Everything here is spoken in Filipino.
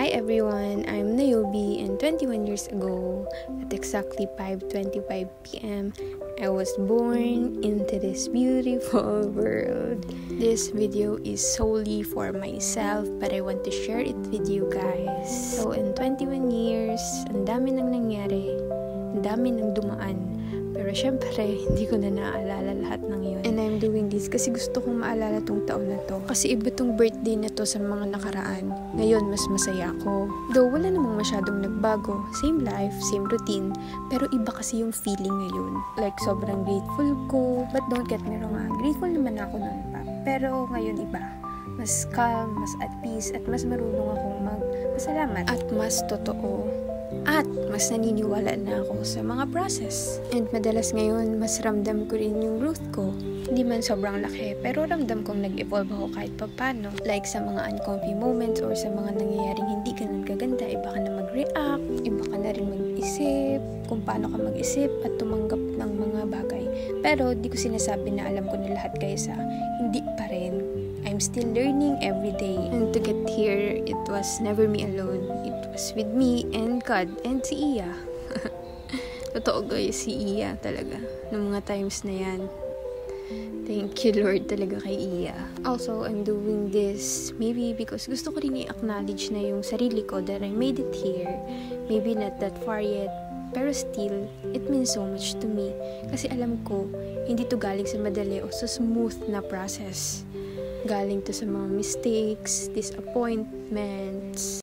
Hi everyone, I'm Niobe, and 21 years ago, at exactly 5:25 p.m., I was born into this beautiful world. This video is solely for myself, but I want to share it with you guys. So in 21 years, ang dami nang nangyari, ang dami nang dumaan. Pero syempre, hindi ko na naaalala lahat ng yun. And I'm doing this kasi gusto kong maalala tong taon na to. Kasi iba tong birthday na to sa mga nakaraan. Ngayon, mas masaya ako. Though wala namang masyadong nagbago. Same life, same routine. Pero iba kasi yung feeling ngayon. Like, sobrang grateful ko. But don't get me wrong, grateful naman ako noon pa. Pero ngayon iba. Mas calm, mas at peace, at mas marunong akong magpasalamat. At mas totoo. At mas naniniwala na ako sa mga process. And madalas ngayon, mas ramdam ko rin yung growth ko. Hindi man sobrang laki, pero ramdam kong nag-evolve ako kahit papano. Like sa mga uncomfy moments or sa mga nangyayaring hindi ganun kaganda, iba ka na mag-react, iba ka na rin mag-isip, kung paano ka mag-isip at tumanggap ng mga bagay. Pero di ko sinasabi na alam ko na lahat kaysa hindi pa rin. I'm still learning every day. And to get here, it was never me alone. It was with me and God and si Iya. Totoo guys, si Iya talaga. Noong mga times na yan. Thank you Lord talaga kay Iya. Also, I'm doing this maybe because gusto ko rin i-acknowledge na yung sarili ko that I made it here. Maybe not that far yet. Pero still, it means so much to me. Kasi alam ko, hindi to galing sa madali o sa smooth na process. Galing to sa mga mistakes, disappointments,